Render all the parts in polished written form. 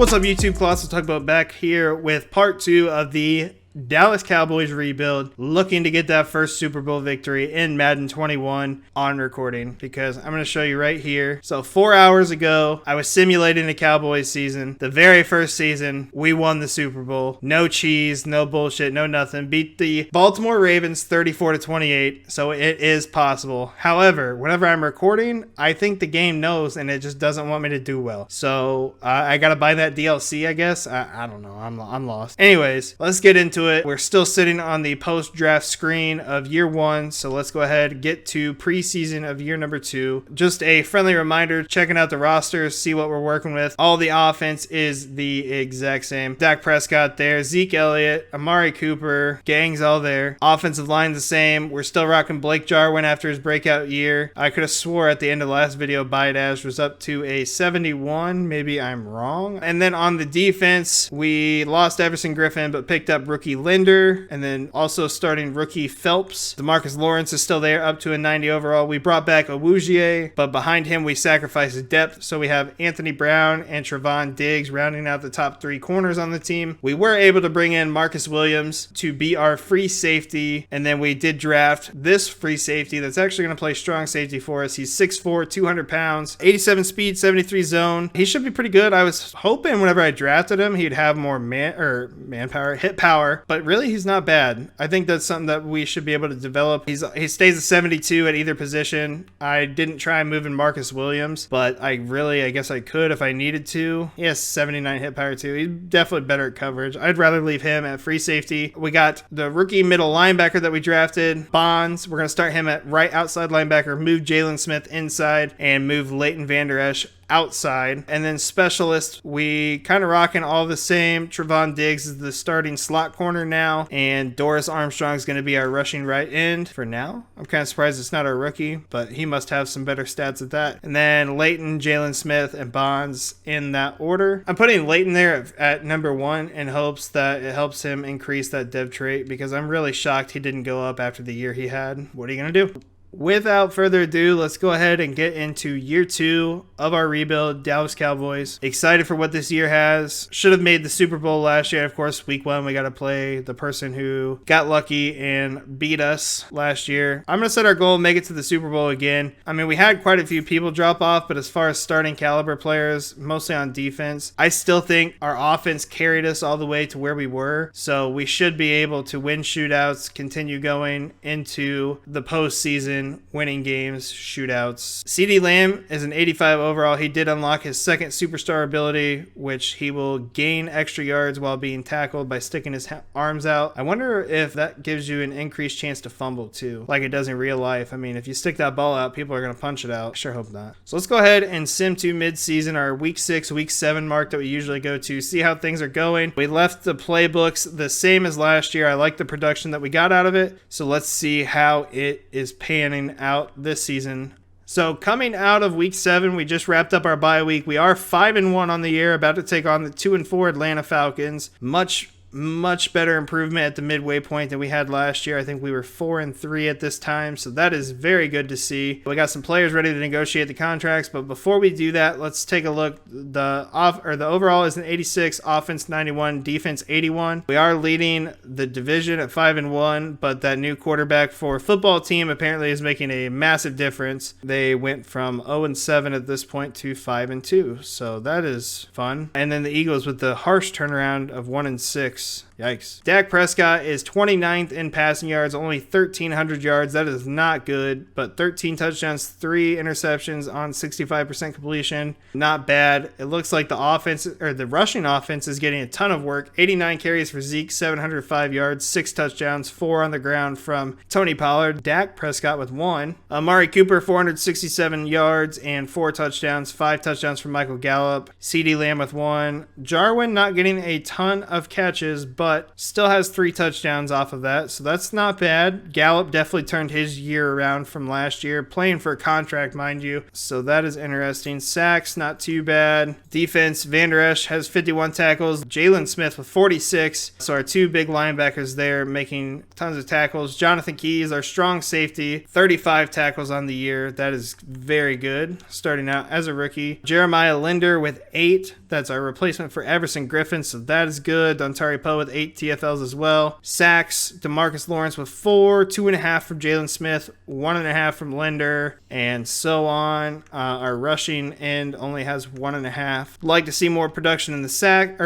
What's up, YouTube? Colossal Tugboat back here with part 2 of the Dallas Cowboys rebuild, looking to get that first Super Bowl victory in Madden 21 on recording, because I'm going to show you right here. So 4 hours ago, I was simulating the Cowboys season. The very first season, we won the Super Bowl. No cheese, no bullshit, no nothing. Beat the Baltimore Ravens 34-28, so it is possible. However, whenever I'm recording, I think the game knows and it just doesn't want me to do well. So I got to buy that DLC, I guess. I don't know. I'm lost. Anyways, let's get into it. We're still sitting on the post-draft screen of year 1, so let's go ahead and get to preseason of year number 2. Just a friendly reminder, checking out the rosters, see what we're working with. All the offense is the exact same. Dak Prescott there, Zeke Elliott, Amari Cooper, gang's all there. Offensive line the same. We're still rocking Blake Jarwin after his breakout year. I could have swore at the end of the last video Baidash was up to a 71. Maybe I'm wrong. And then on the defense, we lost Everson Griffin but picked up rookie Linder, and then also starting rookie Phelps. DeMarcus Lawrence is still there, up to a 90 overall. We brought back Awuzie, but behind him we sacrificed depth, so we have Anthony Brown and Trevon Diggs rounding out the top 3 corners on the team. We were able to bring in Marcus Williams to be our free safety, and then we did draft this free safety that's actually going to play strong safety for us. He's 6'4", 200 pounds, 87 speed, 73 zone. He should be pretty good. I was hoping whenever I drafted him, he'd have more manpower, hit power, but really he's not bad. I think that's something that we should be able to develop. He stays at 72 at either position. I didn't try moving Marcus Williams, but I guess I could if I needed to. He has 79 hit power too. He's definitely better at coverage. I'd rather leave him at free safety. We got the rookie middle linebacker that we drafted, Bonds. We're going to start him at right outside linebacker, move Jalen Smith inside, and move Leighton Vander Esch outside. And then specialist, we kind of rocking all the same. Trevon Diggs is the starting slot corner now, and Doris Armstrong is going to be our rushing right end for now. I'm kind of surprised it's not our rookie, but he must have some better stats at that. And then Leighton, Jalen Smith, and Bonds in that order. I'm putting Leighton there at number 1 in hopes that it helps him increase that dev trait, because I'm really shocked he didn't go up after the year he had. What are you going to do? Without further ado, let's go ahead and get into year 2 of our rebuild, Dallas Cowboys. Excited for what this year has. Should have made the Super Bowl last year. Of course, week 1, we got to play the person who got lucky and beat us last year. I'm going to set our goal, make it to the Super Bowl again. I mean, we had quite a few people drop off, but as far as starting caliber players, mostly on defense, I still think our offense carried us all the way to where we were. So we should be able to win shootouts, continue going into the postseason, winning games, shootouts. CeeDee Lamb is an 85 overall. He did unlock his second superstar ability, which he will gain extra yards while being tackled by sticking his arms out. I wonder if that gives you an increased chance to fumble too, like it does in real life. I mean, if you stick that ball out, people are going to punch it out. Sure hope not. So let's go ahead and sim to mid-season, our week 6, week 7 mark that we usually go to, see how things are going. We left the playbooks the same as last year. I like the production that we got out of it. So let's see how it is panning out this season. So coming out of week 7, we just wrapped up our bye week. We are 5-1 on the year, about to take on the 2-4 Atlanta Falcons. Much better improvement at the midway point than we had last year. I think we were 4-3 at this time, so that is very good to see. We got some players ready to negotiate the contracts, but before we do that, let's take a look. The overall is an 86, offense 91, defense 81. We are leading the division at 5-1, but that new quarterback for football team apparently is making a massive difference. They went from 0-7 at this point to 5-2, so that is fun. And then the Eagles with the harsh turnaround of 1-6. Yikes. Dak Prescott is 29th in passing yards, only 1,300 yards. That is not good, but 13 touchdowns, 3 interceptions on 65% completion. Not bad. It looks like the offense, or the rushing offense, is getting a ton of work. 89 carries for Zeke, 705 yards, 6 touchdowns, 4 on the ground from Tony Pollard. Dak Prescott with 1. Amari Cooper, 467 yards and 4 touchdowns, 5 touchdowns from Michael Gallup. CeeDee Lamb with 1. Jarwin not getting a ton of catches. rushes, but still has 3 touchdowns off of that, so that's not bad. Gallup definitely turned his year around from last year, playing for a contract, mind you, so that is interesting. Sacks, not too bad. Defense, Van Der Esch has 51 tackles, Jalen Smith with 46, so our 2 big linebackers there making tons of tackles. Jonathan Keys, our strong safety, 35 tackles on the year. That is very good, starting out as a rookie. Jeremiah Linder with 8. That's our replacement for Everson Griffin, so that is good. Dontari Poe with 8 TFLs as well. Sacks, DeMarcus Lawrence with 4, 2.5 from Jalen Smith, 1.5 from Linder, and so on. Our rushing end only has 1.5. Like to see more production in the sack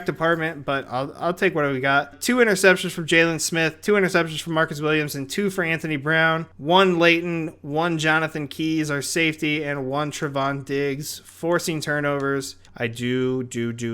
department, but I'll take what we got. 2 interceptions from Jalen Smith, 2 interceptions from Marcus Williams, and 2 for Anthony Brown. 1 Leighton, 1 Jonathan Keys, our safety, and 1 Trevon Diggs, forcing turnovers. I do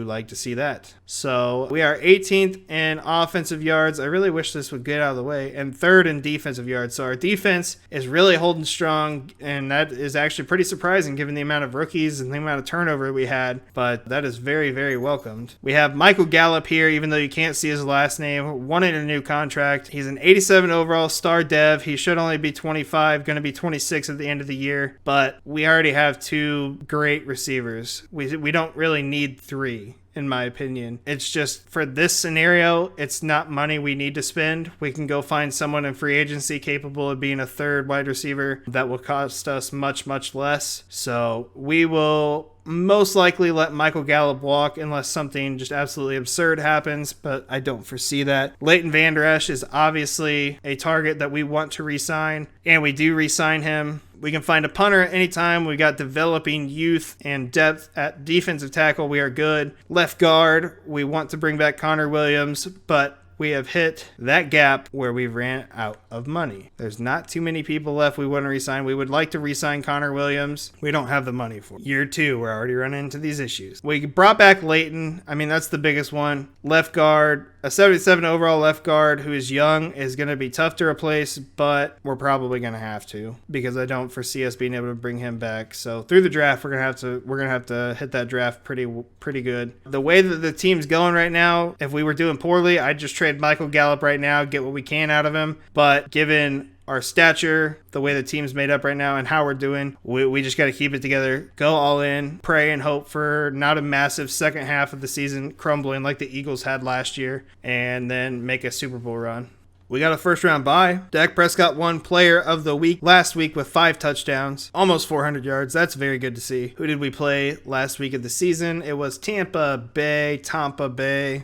like to see that. So we are 18th in offensive yards. I really wish this would get out of the way. And 3rd in defensive yards. So our defense is really holding strong, and that is actually pretty surprising given the amount of rookies and the amount of turnover we had. But that is very, very welcomed. We have Michael Gallup here, even though you can't see his last name, wanting a new contract. He's an 87 overall star dev. He should only be 25, going to be 26 at the end of the year. But we already have 2 great receivers. We don't really need 3, in my opinion. It's just for this scenario, it's not money we need to spend. We can go find someone in free agency capable of being a 3rd wide receiver that will cost us much, much less. So we will most likely let Michael Gallup walk unless something just absolutely absurd happens, but I don't foresee that. Leighton Van Der Esch is obviously a target that we want to re-sign, and we do re-sign him. We can find a punter at any time. We got developing youth and depth at defensive tackle. We are good. Left guard, we want to bring back Connor Williams, but we have hit that gap where we ran out of money. There's not too many people left we want to re-sign. We would like to re-sign Connor Williams. We don't have the money for it. Year 2, we're already running into these issues. We brought back Leighton. I mean, that's the biggest one. Left guard, a 77 overall left guard who is young is going to be tough to replace, but we're probably going to have to because I don't foresee us being able to bring him back. So through the draft, we're going to have to hit that draft pretty good. The way that the team's going right now, if we were doing poorly, I'd just trade Michael Gallup right now, get what we can out of him. But given our stature, the way the team's made up right now, and how we're doing, we just got to keep it together, go all in, pray and hope for not a massive second half of the season crumbling like the Eagles had last year, and then make a Super Bowl run. We got a first-round bye. Dak Prescott won Player of the Week last week with 5 touchdowns, almost 400 yards. That's very good to see. Who did we play last week of the season? It was Tampa Bay.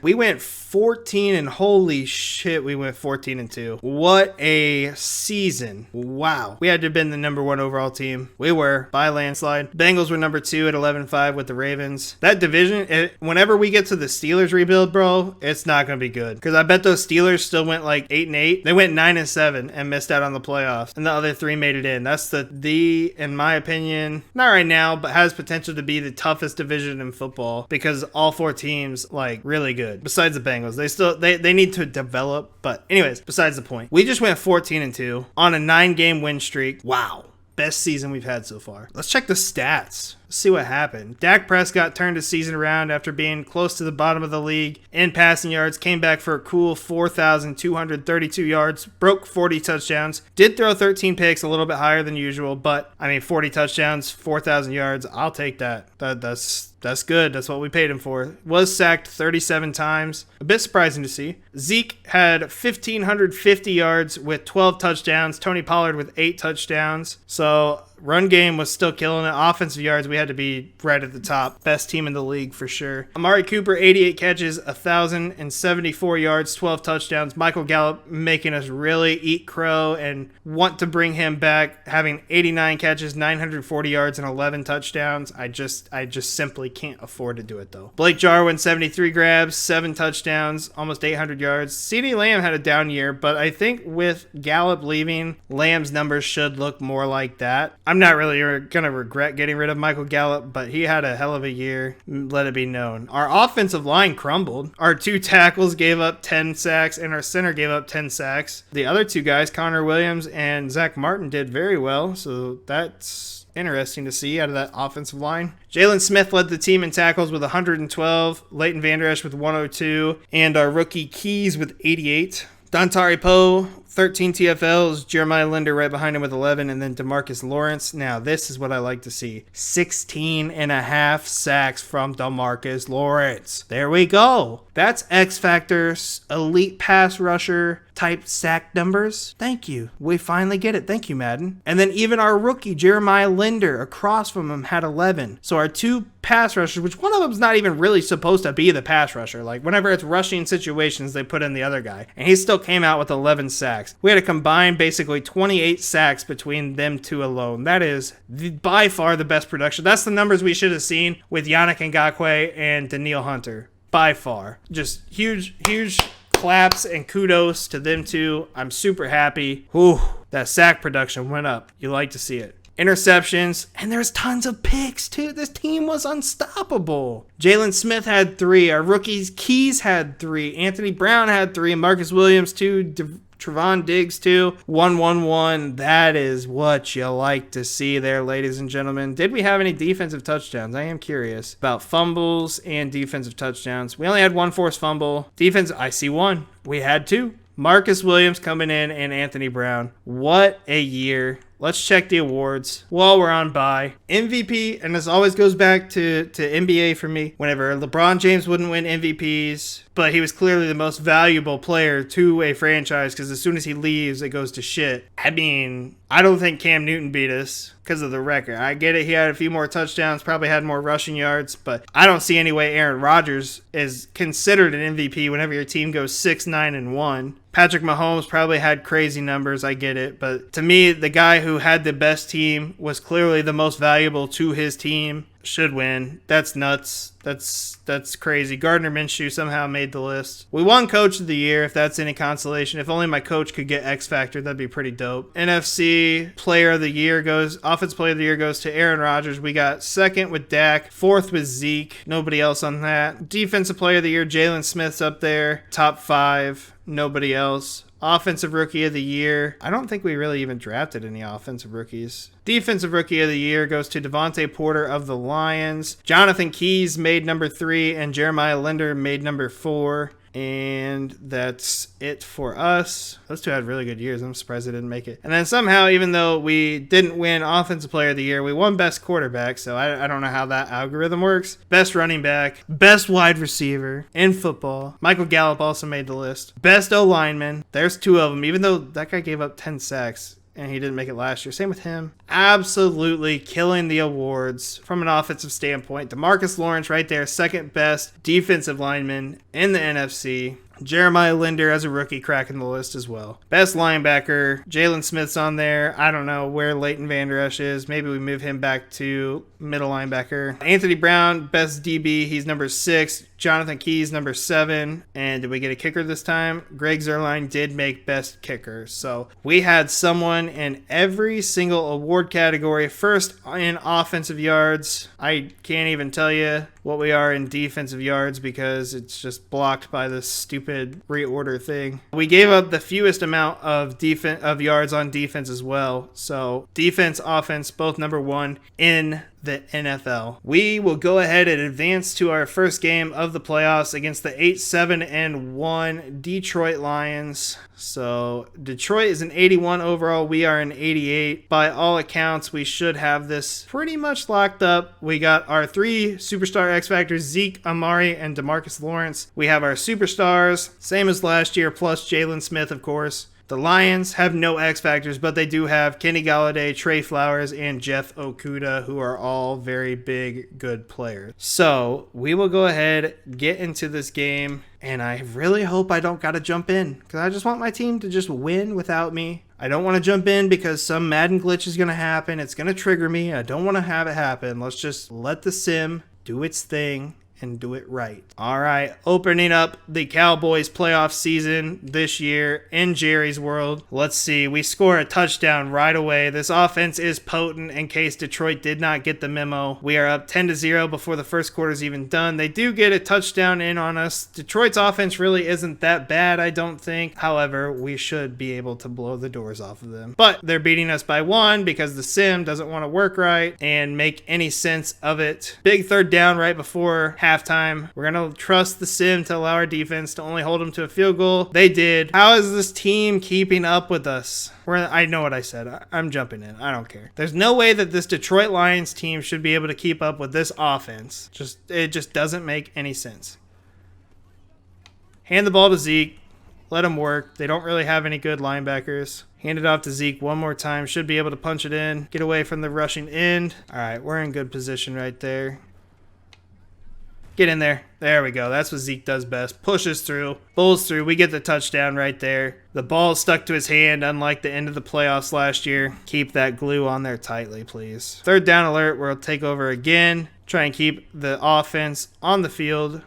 We went 14, and holy shit, we went 14-2. What a season. Wow. We had to have been the number 1 overall team. We were, by landslide. Bengals were number 2 at 11-5 with the Ravens. That division, whenever we get to the Steelers rebuild, bro, it's not going to be good. Because I bet those Steelers still went like 8-8. They went 9-7 and missed out on the playoffs, and the other 3 made it in. That's in my opinion, not right now, but has potential to be the toughest division in football because all 4 teams like really good. Besides the Bengals, they need to develop. But anyways, besides the point, we just went 14-2 on a 9-game win streak. Wow. Best season we've had so far. Let's check the stats. See what happened. Dak Prescott turned his season around after being close to the bottom of the league in passing yards, came back for a cool 4,232 yards, broke 40 touchdowns, did throw 13 picks, a little bit higher than usual, but I mean 40 touchdowns, 4,000 yards, I'll take that. That's good. That's what we paid him for. Was sacked 37 times. A bit surprising to see. Zeke had 1,550 yards with 12 touchdowns. Tony Pollard with 8 touchdowns. So run game was still killing it. Offensive yards, we had to be right at the top. Best team in the league for sure. Amari Cooper, 88 catches, 1,074 yards, 12 touchdowns. Michael Gallup making us really eat crow and want to bring him back, having 89 catches, 940 yards, and 11 touchdowns. I just simply can't afford to do it though. Blake Jarwin, 73 grabs, 7 touchdowns, almost 800 yards. CeeDee Lamb had a down year, but I think with Gallup leaving, Lamb's numbers should look more like that. I'm not really going to regret getting rid of Michael Gallup, but he had a hell of a year, let it be known. Our offensive line crumbled. Our 2 tackles gave up 10 sacks, and our center gave up 10 sacks. The other 2 guys, Connor Williams and Zach Martin, did very well, so that's interesting to see out of that offensive line. Jalen Smith led the team in tackles with 112, Leighton Vander Esch with 102, and our rookie Keys with 88. Dontari Poe, 13 TFLs, Jeremiah Linder right behind him with 11, and then DeMarcus Lawrence. Now, this is what I like to see. 16 and a half sacks from DeMarcus Lawrence. There we go. That's X Factor, elite pass rusher type sack numbers. Thank you. We finally get it. Thank you, Madden. And then even our rookie, Jeremiah Linder, across from him had 11. So our two pass rushers, which one of them's not even really supposed to be the pass rusher. Like whenever it's rushing situations, they put in the other guy. And he still came out with 11 sacks. We had a combined basically 28 sacks between them two alone. That is by far the best production. That's the numbers we should have seen with Yannick Ngakoue and Daniil Hunter. By far. Just huge claps and kudos to them two. I'm super happy. Whew, that sack production went up. You like to see it. Interceptions, and there's tons of picks too. This team was unstoppable. Jalen Smith had 3. Our rookies Keys had 3. Anthony Brown had 3. Marcus Williams 2. Trevon Diggs 2. 1-1-1. That is what you like to see there, ladies and gentlemen. Did we have any defensive touchdowns? I am curious about fumbles and defensive touchdowns. We only had 1 forced fumble. Defense, I see 1. We had 2. Marcus Williams coming in and Anthony Brown. What a year. Let's check the awards while we're on bye. MVP, and this always goes back to NBA for me. Whenever LeBron James wouldn't win MVPs, but he was clearly the most valuable player to a franchise because as soon as he leaves, it goes to shit. I mean, I don't think Cam Newton beat us because of the record. I get it. He had a few more touchdowns, probably had more rushing yards, but I don't see any way Aaron Rodgers is considered an MVP whenever your team goes 6-9-1. Patrick Mahomes probably had crazy numbers. I get it. But to me, the guy who had the best team was clearly the most valuable to his team. Should win. That's nuts. That's crazy. Gardner Minshew somehow made the list. We won Coach of the Year, if that's any consolation. If only my coach could get X Factor, that'd be pretty dope. NFC Player of the Year goes, Offensive Player of the Year goes to Aaron Rodgers. We got 2nd with Dak, 4th with Zeke. Nobody else on that. Defensive Player of the Year, Jalen Smith's up there. Top 5. Nobody else. Offensive Rookie of the Year. I don't think we really even drafted any offensive rookies. Defensive Rookie of the Year goes to Devontae Porter of the Lions. Jonathan Keys made number 3, and Jeremiah Linder made number 4. And that's it for us. Those two had really good years. I'm surprised they didn't make it. And then somehow, even though we didn't win Offensive Player of the Year, we won Best Quarterback. So I don't know how that algorithm works. Best Running Back, Best Wide Receiver in football. Michael Gallup also made the list. Best O-Lineman. There's 2 of them, even though that guy gave up 10 sacks. And he didn't make it last year. Same with him. Absolutely killing the awards from an offensive standpoint. DeMarcus Lawrence right there, 2nd best defensive lineman in the NFC. Jeremiah Linder as a rookie cracking the list as well. Best linebacker, Jalen Smith's on there. I don't know where Leighton Vander Esch is. Maybe we move him back to middle linebacker. Anthony Brown, best DB. He's number 6. Jonathan Keys, number 7. And did we get a kicker this time? Greg Zuerlein did make best kicker. So we had someone in every single award category. First in offensive yards. I can't even tell you what we are in defensive yards because it's just blocked by this stupid reorder thing. We gave up the fewest amount of yards on defense as well. So defense, offense, both number 1 in the NFL. We will go ahead and advance to our first game of the playoffs against the 8-7-1 Detroit Lions. So Detroit is an 81 overall. We are an 88. By all accounts, we should have this pretty much locked up. We got our 3 superstar X Factors, Zeke, Amari, and DeMarcus Lawrence. We have our superstars, same as last year, plus Jalen Smith, of course. The Lions have no X Factors, but they do have Kenny Galladay, Trey Flowers, and Jeff Okudah, who are all very big, good players. So we will go ahead, get into this game, and I really hope I don't got to jump in, because I just want my team to just win without me. I don't want to jump in because some Madden glitch is going to happen. It's going to trigger me. I don't want to have it happen. Let's just let the sim do its thing and do it right. All right, opening up the Cowboys playoff season this year in Jerry's world. Let's see, we score a touchdown right away. This offense is potent in case Detroit did not get the memo. We are up 10-0 before the first quarter is even done. They do get a touchdown in on us. Detroit's offense really isn't that bad, I don't think. However, we should be able to blow the doors off of them. But they're beating us by 1 because the sim doesn't want to work right and make any sense of it. Big third down right before halftime. We're going to trust the sim to allow our defense to only hold them to a field goal. They did. How is this team keeping up with us? I know what I said. I'm jumping in. I don't care. There's no way that this Detroit Lions team should be able to keep up with this offense. It just doesn't make any sense. Hand the ball to Zeke. Let him work. They don't really have any good linebackers. Hand it off to Zeke one more time. Should be able to punch it in. Get away from the rushing end. All right, we're in good position right there. Get in there. There we go. That's what Zeke does best. Pushes through. Bowls through. We get the touchdown right there. The ball stuck to his hand, unlike the end of the playoffs last year. Keep that glue on there tightly, please. Third down alert. We'll take over again. Try and keep the offense on the field.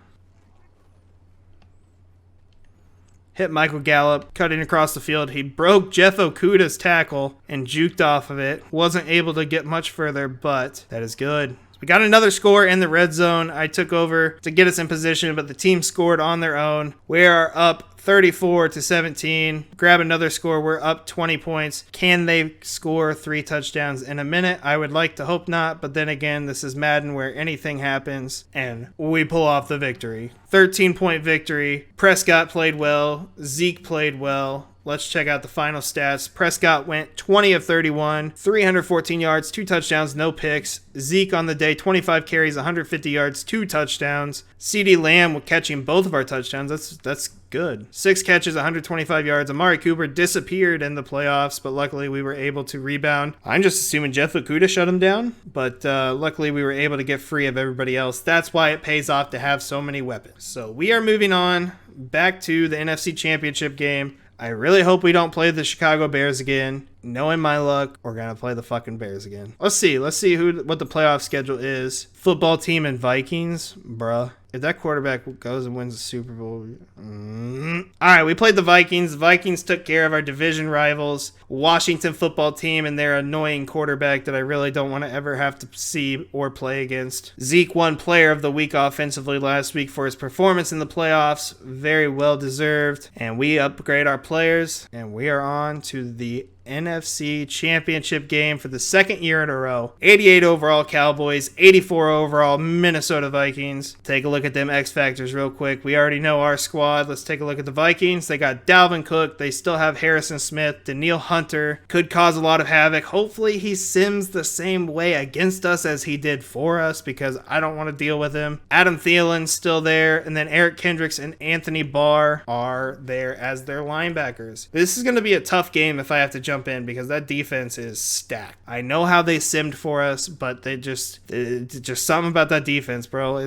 Hit Michael Gallup, cutting across the field. He broke Jeff Okudah's tackle and juked off of it. Wasn't able to get much further, but that is good. We got another score in the red zone. I took over to get us in position, but the team scored on their own. We are up 34-17. Grab another score. We're up 20 points. Can they score 3 touchdowns in a minute? I would like to hope not, but then again, this is Madden where anything happens, and we pull off the victory. 13-point victory. Prescott played well. Zeke played well. Let's check out the final stats. Prescott went 20 of 31, 314 yards, 2 touchdowns, no picks. Zeke on the day, 25 carries, 150 yards, 2 touchdowns. CeeDee Lamb catching both of our touchdowns. That's good. 6 catches, 125 yards. Amari Cooper disappeared in the playoffs, but luckily we were able to rebound. I'm just assuming Jeff Okudah shut him down, but luckily we were able to get free of everybody else. That's why it pays off to have so many weapons. So we are moving on back to the NFC Championship game. I really hope we don't play the Chicago Bears again. Knowing my luck, we're going to play the fucking Bears again. Let's see what the playoff schedule is. Football team and Vikings, bruh. If that quarterback goes and wins the Super Bowl. All right, we played the Vikings. The Vikings took care of our division rivals, Washington football team, and their annoying quarterback that I really don't want to ever have to see or play against. Zeke won Player of the Week offensively last week for his performance in the playoffs. Very well deserved. And we upgrade our players, and we are on to the NFC Championship game for the second year in a row. 88 overall Cowboys, 84 overall Minnesota Vikings. Take a look at them X Factors real quick. We already know our squad. Let's take a look at the Vikings. They got Dalvin Cook. They still have Harrison Smith. Danielle Hunter could cause a lot of havoc. Hopefully he sims the same way against us as he did for us, because I don't want to deal with him. Adam Thielen's still there, and then Eric Kendricks and Anthony Barr are there as their linebackers. This is going to be a tough game if I have to jump in, because that defense is stacked. I know how they simmed for us, but they just something about that defense, bro.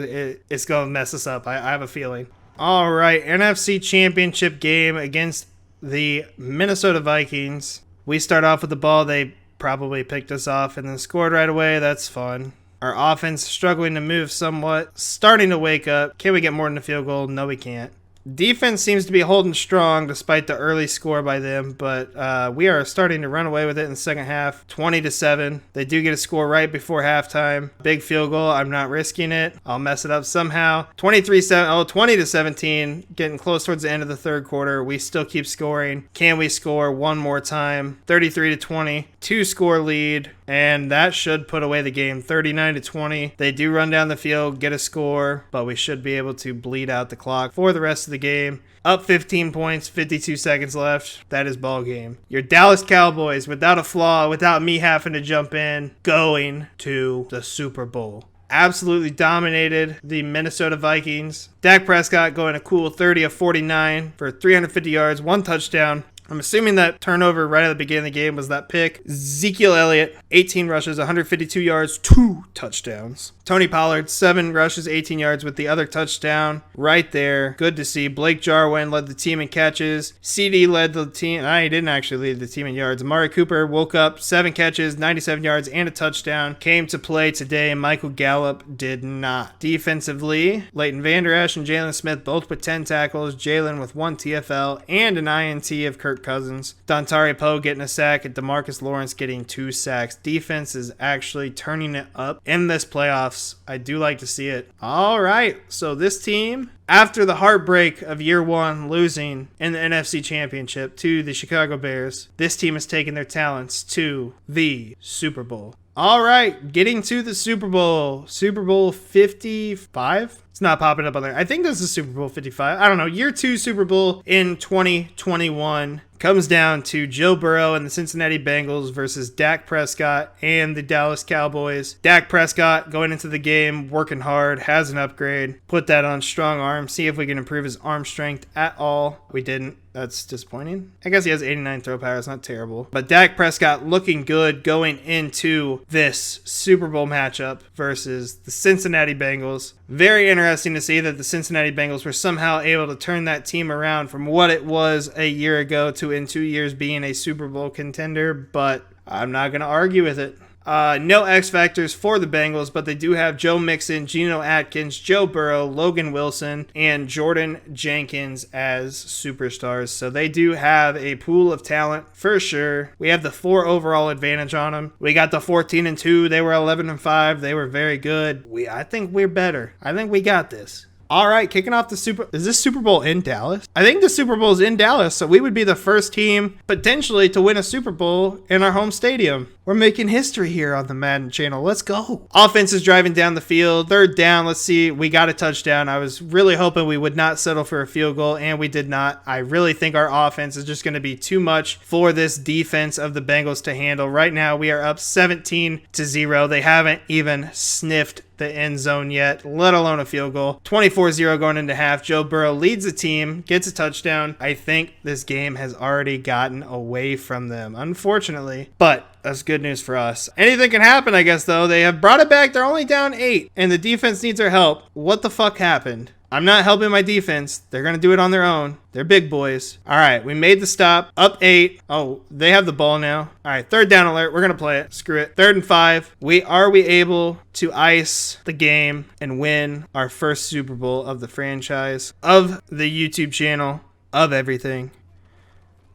It's gonna mess us up. I have a feeling. All right, NFC Championship game against the Minnesota Vikings. We start off with the ball. They probably picked us off and then scored right away. That's fun. Our offense struggling to move somewhat, starting to wake up. Can we get more than a field goal? No, we can't. Defense seems to be holding strong despite the early score by them, but we are starting to run away with it in the second half. 20-7. They do get a score right before halftime. Big field goal. I'm not risking it. I'll mess it up somehow. 20-17. Getting close towards the end of the third quarter. We still keep scoring. Can we score one more time? 33-20. 2-score lead. And that should put away the game. 39-20. They do run down the field, get a score, but we should be able to bleed out the clock for the rest of the game. Up 15 points, 52 seconds left. That is ball game. Your Dallas Cowboys, without a flaw, without me having to jump in, going to the Super Bowl. Absolutely dominated the Minnesota Vikings. Dak Prescott going a cool 30 of 49 for 350 yards, 1 touchdown. I'm assuming that turnover right at the beginning of the game was that pick. Ezekiel Elliott, 18 rushes, 152 yards, 2 touchdowns. Tony Pollard, 7 rushes, 18 yards with the other touchdown right there. Good to see. Blake Jarwin led the team in catches. CD led the team. He didn't actually lead the team in yards. Amari Cooper woke up, 7 catches, 97 yards, and a touchdown. Came to play today. Michael Gallup did not. Defensively, Leighton Vander Esch and Jalen Smith both with 10 tackles. Jalen with 1 TFL and an INT of Kirk Cousins. Dontari Poe getting a sack and DeMarcus Lawrence getting 2 sacks. Defense is actually turning it up in this playoffs. I do like to see it. All right, so this team, after the heartbreak of year 1 losing in the NFC Championship to the Chicago Bears, this team has taken their talents to the Super Bowl. All right, getting to the Super Bowl. Super Bowl 55? It's not popping up on there. I think this is Super Bowl 55. I don't know. Year 2 Super Bowl in 2021 comes down to Joe Burrow and the Cincinnati Bengals versus Dak Prescott and the Dallas Cowboys. Dak Prescott going into the game, working hard, has an upgrade. Put that on strong arm. See if we can improve his arm strength at all. We didn't. That's disappointing. I guess he has 89 throw power. It's not terrible. But Dak Prescott looking good going into this Super Bowl matchup versus the Cincinnati Bengals. Very interesting to see that the Cincinnati Bengals were somehow able to turn that team around from what it was a year ago to in 2 years being a Super Bowl contender, but I'm not going to argue with it. No X Factors for the Bengals, but they do have Joe Mixon, Geno Atkins, Joe Burrow, Logan Wilson, and Jordan Jenkins as superstars. So they do have a pool of talent for sure. We have the 4 overall advantage on them. We got the 14-2. They were 11-5. They were very good. I think we're better. I think we got this. All right, kicking off the is this Super Bowl in Dallas? I think the Super Bowl is in Dallas, so we would be the first team potentially to win a Super Bowl in our home stadium. We're making history here on the Madden channel. Let's go. Offense is driving down the field. 3rd down. Let's see. We got a touchdown. I was really hoping we would not settle for a field goal, and we did not. I really think our offense is just going to be too much for this defense of the Bengals to handle. Right now, we are up 17-0. They haven't even sniffed the end zone yet, let alone a field goal. 24-0 going into half. Joe Burrow leads the team, gets a touchdown. I think this game has already gotten away from them, unfortunately, but that's good news for us. Anything can happen, I guess, though. They have brought it back. They're only down 8, and the defense needs our help. What the fuck happened? I'm not helping my defense. They're going to do it on their own. They're big boys. All right, we made the stop. Up 8. Oh, they have the ball now. All right, 3rd down alert. We're going to play it. Screw it. 3rd and 5. Are we able to ice the game and win our first Super Bowl of the franchise, of the YouTube channel, of everything?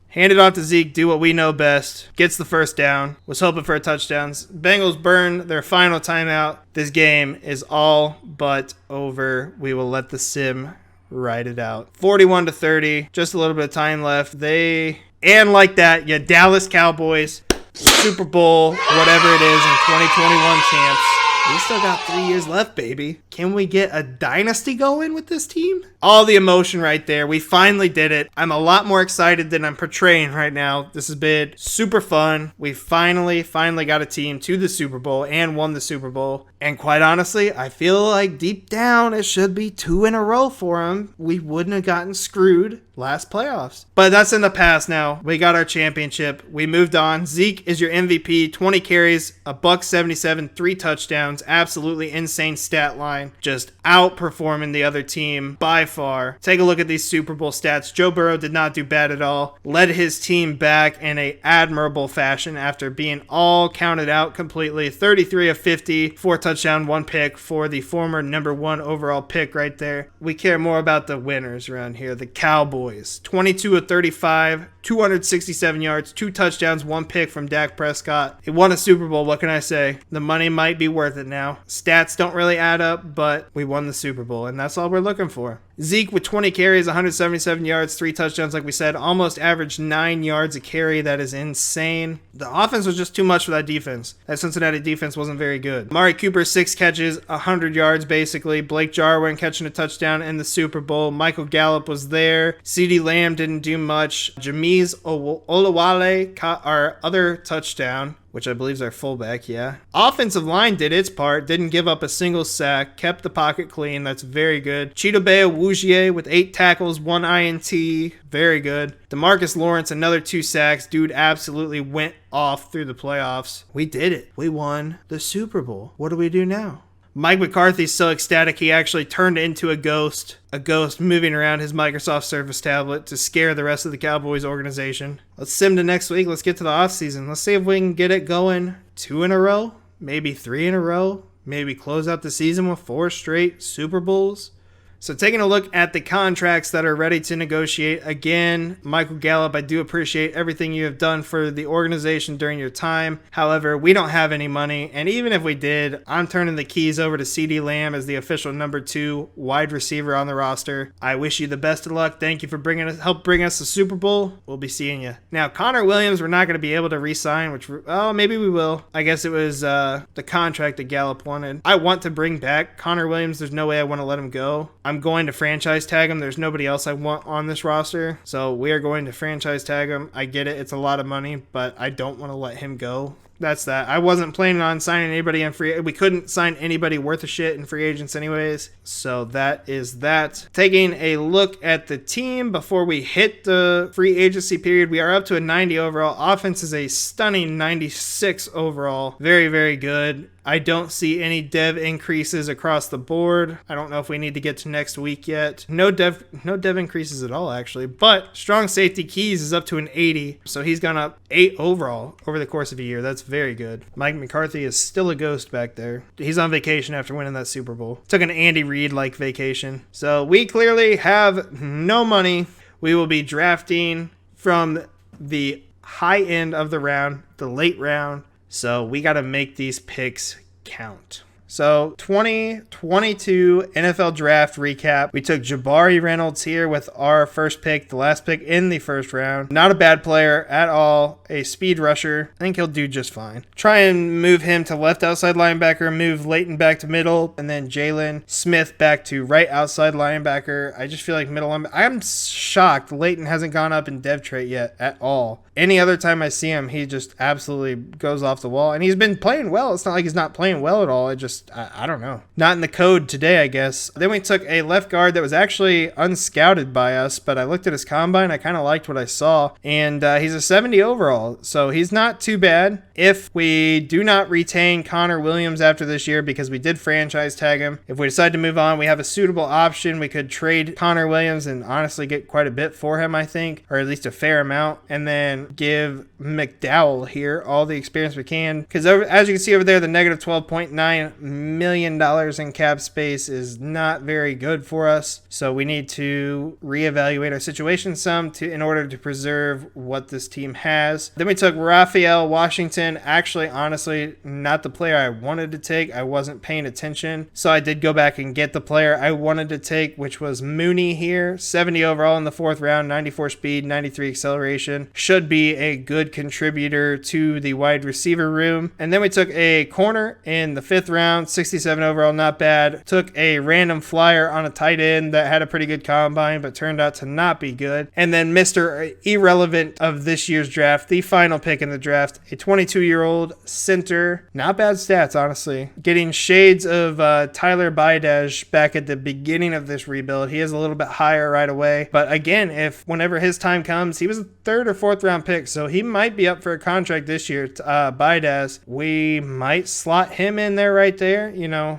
Hand it off to Zeke, do what we know best. Gets the 1st down. Was hoping for a touchdown. Bengals burn their final timeout. This game is all but over. We will let the sim ride it out. 41-30. Just a little bit of time left. And like that, Dallas Cowboys, Super Bowl, whatever it is, in 2021 champs. We still got 3 years left, baby. Can we get a dynasty going with this team? All the emotion right there. We finally did it. I'm a lot more excited than I'm portraying right now. This has been super fun. We finally got a team to the Super Bowl and won the Super Bowl. And quite honestly, I feel like deep down it should be 2 in a row for them. We wouldn't have gotten screwed last playoffs. But that's in the past now. We got our championship. We moved on. Zeke is your MVP. 20 carries, a $177, 3 touchdowns. Absolutely insane stat line. Just outperforming the other team by far. Take a look at these Super Bowl stats. Joe Burrow did not do bad at all. Led his team back in a admirable fashion after being all counted out completely. 33 of 50, 4 touchdown, 1 pick for the former number 1 overall pick right there. We care more about the winners around here. The Cowboys. 22 of 35, 267 yards, 2 touchdowns, 1 pick from Dak Prescott. He won a Super Bowl. What can I say? The money might be worth it now. Stats don't really add up, but we won the Super Bowl, and that's all we're looking for. Zeke with 20 carries, 177 yards, 3 touchdowns, like we said, almost averaged 9 yards a carry. That is insane. The offense was just too much for that defense. That Cincinnati defense wasn't very good. Amari Cooper, 6 catches, 100 yards basically. Blake Jarwin catching a touchdown in the Super Bowl. Michael Gallup was there. CeeDee Lamb didn't do much. Jameer Kamiz Olawale caught our other touchdown, which I believe is our fullback, yeah. Offensive line did its part, didn't give up a single sack, kept the pocket clean. That's very good. Chidobe Awuzie with 8 tackles, 1 INT. Very good. DeMarcus Lawrence, another 2 sacks. Dude absolutely went off through the playoffs. We did it. We won the Super Bowl. What do we do now? Mike McCarthy's so ecstatic he actually turned into a ghost moving around his Microsoft Surface tablet to scare the rest of the Cowboys organization. Let's sim to next week. Let's get to the offseason. Let's see if we can get it going 2 in a row, maybe 3 in a row, maybe close out the season with 4 straight Super Bowls. So taking a look at the contracts that are ready to negotiate. Again, Michael Gallup, I do appreciate everything you have done for the organization during your time. However, we don't have any money. And even if we did, I'm turning the keys over to CeeDee Lamb as the official number 2 wide receiver on the roster. I wish you the best of luck. Thank you for help bring us the Super Bowl. We'll be seeing you. Now, Connor Williams, we're not going to be able to re-sign, maybe we will. I guess it was the contract that Gallup wanted. I want to bring back Connor Williams. There's no way I want to let him go. I'm going to franchise tag him. There's nobody else I want on this roster. So we are going to franchise tag him. I get it. It's a lot of money, but I don't want to let him go. That's that. I wasn't planning on signing anybody in free. We couldn't sign anybody worth a shit in free agents anyways. So that is that. Taking a look at the team before we hit the free agency period, we are up to a 90 overall. Offense is a stunning 96 overall. Very, very good. I don't see any dev increases across the board. I don't know if we need to get to next week yet. No dev increases at all, actually. But strong safety Keys is up to an 80. So he's gone up 8 overall over the course of a year. That's very good. Mike McCarthy is still a ghost back there. He's on vacation after winning that Super Bowl. Took an Andy Reid-like vacation. So we clearly have no money. We will be drafting from the high end of the round, the late round. So we got to make these picks count. So 2022 NFL draft recap. We took Jabari Reynolds here with our first pick, the last pick in the first round. Not a bad player at all. A speed rusher. I think he'll do just fine. Try and move him to left outside linebacker, move Leighton back to middle, and then Jalen Smith back to right outside linebacker. I just feel like middle linebacker. I'm shocked Leighton hasn't gone up in dev trait yet at all. Any other time I see him, he just absolutely goes off the wall. And he's been playing well. It's not like he's not playing well at all. I don't know. Not in the code today, I guess. Then we took a left guard that was actually unscouted by us, but I looked at his combine. I kind of liked what I saw. And he's a 70 overall, so he's not too bad. If we do not retain Connor Williams after this year, because we did franchise tag him, if we decide to move on, we have a suitable option. We could trade Connor Williams and honestly get quite a bit for him, I think, or at least a fair amount, and then give McDowell here all the experience we can. Because as you can see over there, the negative $12.9 million in cap space is not very good for us. So we need to reevaluate our situation some in order to preserve what this team has. Then we took Raphael Washington. Actually, honestly, not the player I wanted to take. I wasn't paying attention. So I did go back and get the player I wanted to take, which was Mooney here. 70 overall in the 4th round, 94 speed, 93 acceleration. Should be a good contributor to the wide receiver room. And then we took a corner in the 5th round, 67 overall, not bad. Took a random flyer on a tight end that had a pretty good combine, but turned out to not be good. And then Mr. Irrelevant of this year's draft, the final pick in the draft, a 22-year-old center. Not bad stats, honestly. Getting shades of Tyler Biadasz back at the beginning of this rebuild. He is a little bit higher right away. But again, whenever his time comes, he was a 3rd or 4th round pick, so he might be up for a contract this year. Biadasz, we might slot him in there right there.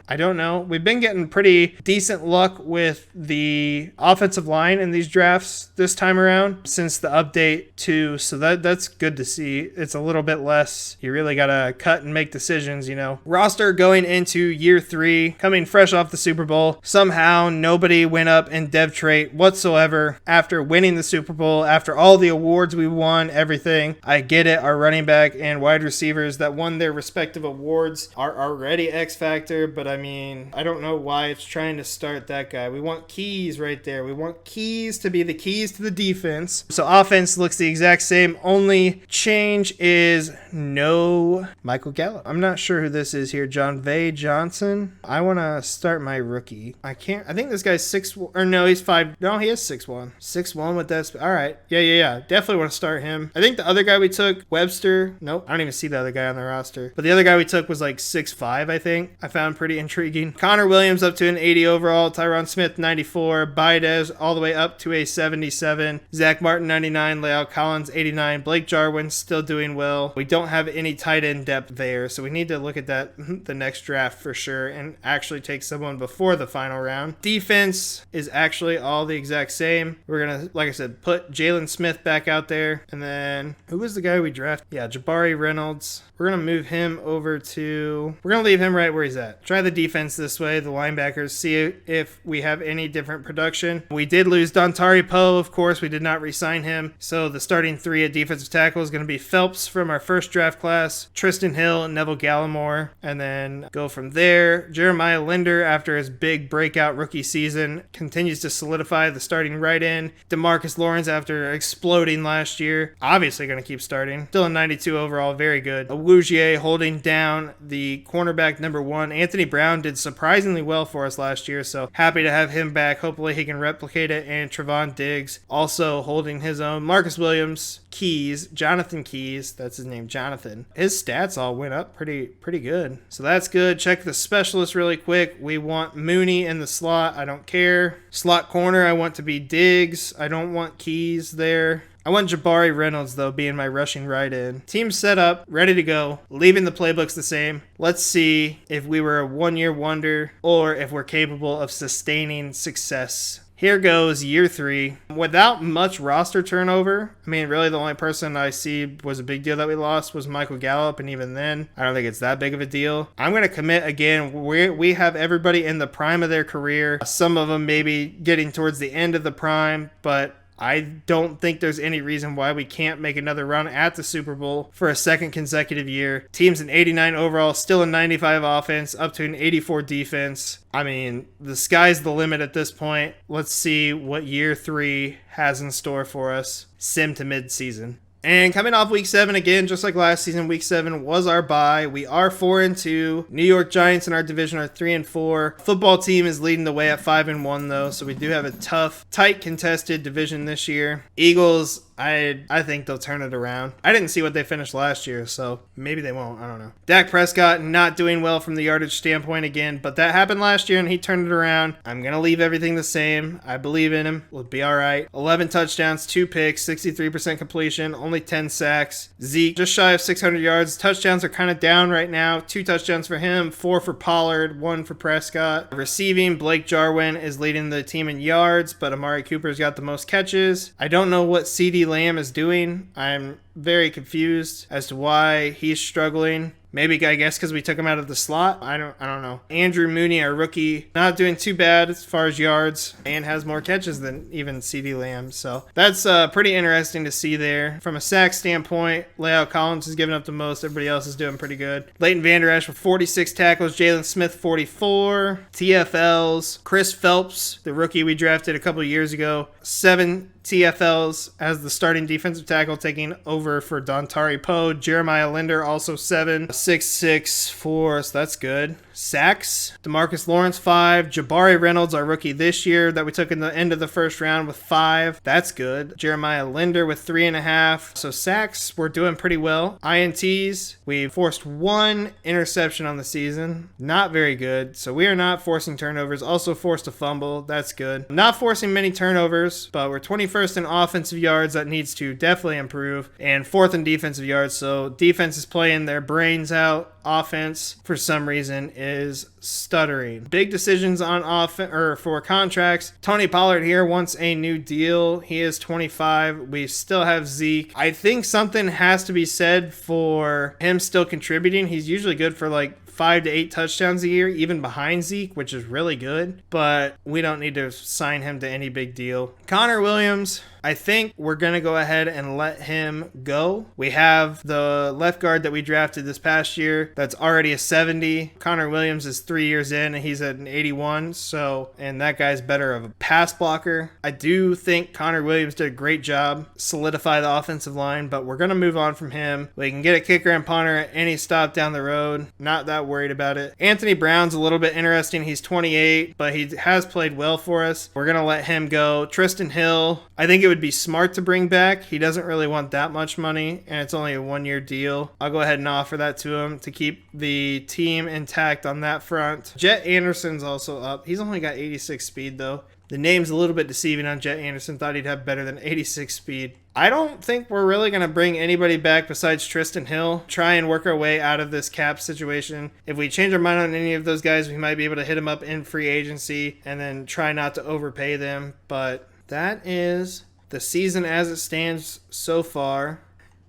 I don't know. We've been getting pretty decent luck with the offensive line in these drafts this time around since the update too, so that's good to see. It's a little bit less. You really gotta cut and make decisions. Roster going into year 3, coming fresh off the Super Bowl. Somehow nobody went up in dev trait whatsoever after winning the Super Bowl, after all the awards we won, everything. I get it. Our running back and wide receivers that won their respective awards are already X factor, but I mean, I don't know why it's trying to start that guy. We want keys right there. We want keys to be the keys to the defense. So offense looks the exact same. Only change is no Michael Gallup. I'm not sure who this is here. John Vay Johnson. I want to start my rookie. I think this guy's 6, or no, he's 5. No, he is 6'1". 6'1" with that. All right. Yeah. Definitely want to start him. I think the other guy we took, Webster. Nope. I don't even see the other guy on the roster. But the other guy we took was like 6'5", I think. I found pretty intriguing. Connor Williams up to an 80 overall. Tyron Smith, 94. Baidez all the way up to a 77. Zach Martin, 99. Leal Collins, 89. Blake Jarwin still doing well. We don't have any tight end depth there, so we need to look at that the next draft for sure and actually take someone before the final round. Defense is actually all the exact same. We're going to, like I said, put Jalen Smith back out there. And then, who was the guy we drafted? Yeah, Jabari Reynolds. We're going to move him over to... We're going to leave him right where he's at. Try the defense this way, the linebackers, see if we have any different production. We did lose Dontari Poe, of course. We did not re-sign him. So the starting 3 at defensive tackle is going to be Phelps from our first draft class, Tristan Hill, and Neville Gallimore. And then go from there. Jeremiah Linder, after his big breakout rookie season, continues to solidify the starting right end. DeMarcus Lawrence, after exploding last year, obviously going to keep starting. Still a 92 overall, very good. Awuzie holding down the cornerback number 1. Anthony Brown did surprisingly well for us last year, so happy to have him back. Hopefully he can replicate it. And Trevon Diggs also holding his own. Marcus Williams, Keys, Jonathan Keys, that's his name, Jonathan. His stats all went up pretty good. So that's good. Check the specialist really quick. We want Mooney in the slot. I don't care. Slot corner, I want to be Diggs. I don't want Keys there. I want Jabari Reynolds, though, being my rushing right end. Team set up, ready to go, leaving the playbooks the same. Let's see if we were a one-year wonder or if we're capable of sustaining success. Here goes year 3. Without much roster turnover, I mean, really the only person I see was a big deal that we lost was Michael Gallup, and even then, I don't think it's that big of a deal. I'm going to commit again. We have everybody in the prime of their career. Some of them maybe getting towards the end of the prime, but I don't think there's any reason why we can't make another run at the Super Bowl for a second consecutive year. Team's an 89 overall, still a 95 offense, up to an 84 defense. I mean, the sky's the limit at this point. Let's see what year 3 has in store for us. Sim to mid-season. And coming off week 7 again, just like last season, week 7 was our bye. We are 4-2. New York Giants in our division are 3-4. Football team is leading the way at 5-1 though, so we do have a tough, tight contested division this year. Eagles, I think they'll turn it around. I didn't see what they finished last year, so maybe they won't. I don't know. Dak Prescott not doing well from the yardage standpoint again, but that happened last year and he turned it around. I'm going to leave everything the same. I believe in him. We'll be all right. 11 touchdowns, 2 picks, 63% completion, only 10 sacks. Zeke just shy of 600 yards. Touchdowns are kind of down right now. 2 touchdowns for him, 4 for Pollard, 1 for Prescott. Receiving, Blake Jarwin is leading the team in yards, but Amari Cooper's got the most catches. I don't know what CeeDee Lamb is doing. I'm very confused as to why he's struggling. Maybe, I guess, because we took him out of the slot. I don't know. Andrew Mooney, our rookie, not doing too bad as far as yards and has more catches than even CeeDee Lamb. So that's pretty interesting to see there. From a sack standpoint, Leal Collins is giving up the most. Everybody else is doing pretty good. Leighton Vander Esch with 46 tackles. Jalen Smith, 44. TFLs. Chris Phelps, the rookie we drafted a couple of years ago, 7 TFLs as the starting defensive tackle, taking over for Dontari Poe. Jeremiah Linder also 7. 6'6", 4, so that's good. Sacks, DeMarcus Lawrence 5. Jabari Reynolds, our rookie this year that we took in the end of the first round, with 5. That's good. Jeremiah Linder with 3.5. So sacks, we're doing pretty well. INTs, we forced 1 interception on the season. Not very good. So we are not forcing turnovers. Also forced a fumble. That's good. Not forcing many turnovers, but we're 21st in offensive yards. That needs to definitely improve. And 4th in defensive yards. So defense is playing their brains out. Offense, for some reason, is stuttering. Big decisions on offense or for contracts. Tony Pollard here wants a new deal. He is 25. We still have Zeke. I think something has to be said for him still contributing. He's usually good for like 5 to 8 touchdowns a year, even behind Zeke, which is really good, but we don't need to sign him to any big deal. Connor Williams, I think we're going to go ahead and let him go. We have the left guard that we drafted this past year that's already a 70. Connor Williams is 3 years in and he's at an 81. So, and that guy's better of a pass blocker. I do think Connor Williams did a great job solidify the offensive line, but we're going to move on from him. We can get a kicker and punter at any stop down the road. Not that worried about it. Anthony Brown's a little bit interesting. He's 28, but he has played well for us. We're going to let him go. Tristan Hill, I think it would be smart to bring back. He doesn't really want that much money, and it's only a 1-year deal. I'll go ahead and offer that to him to keep the team intact on that front. Jet Anderson's also up. He's only got 86 speed, though. The name's a little bit deceiving on Jet Anderson. Thought he'd have better than 86 speed. I don't think we're really going to bring anybody back besides Tristan Hill. Try and work our way out of this cap situation. If we change our mind on any of those guys, we might be able to hit them up in free agency and then try not to overpay them. But that is the season as it stands so far.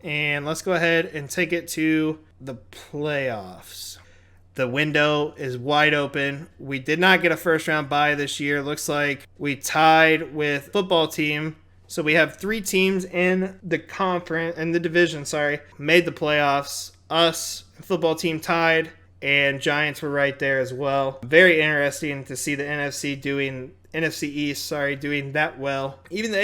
And let's go ahead and take it to the playoffs. The window is wide open. We did not get a first round bye this year. Looks like we tied with football team. So we have 3 teams in the conference, in the division, made the playoffs. Us, football team tied, and Giants were right there as well. Very interesting to see the NFC East doing that well. Even the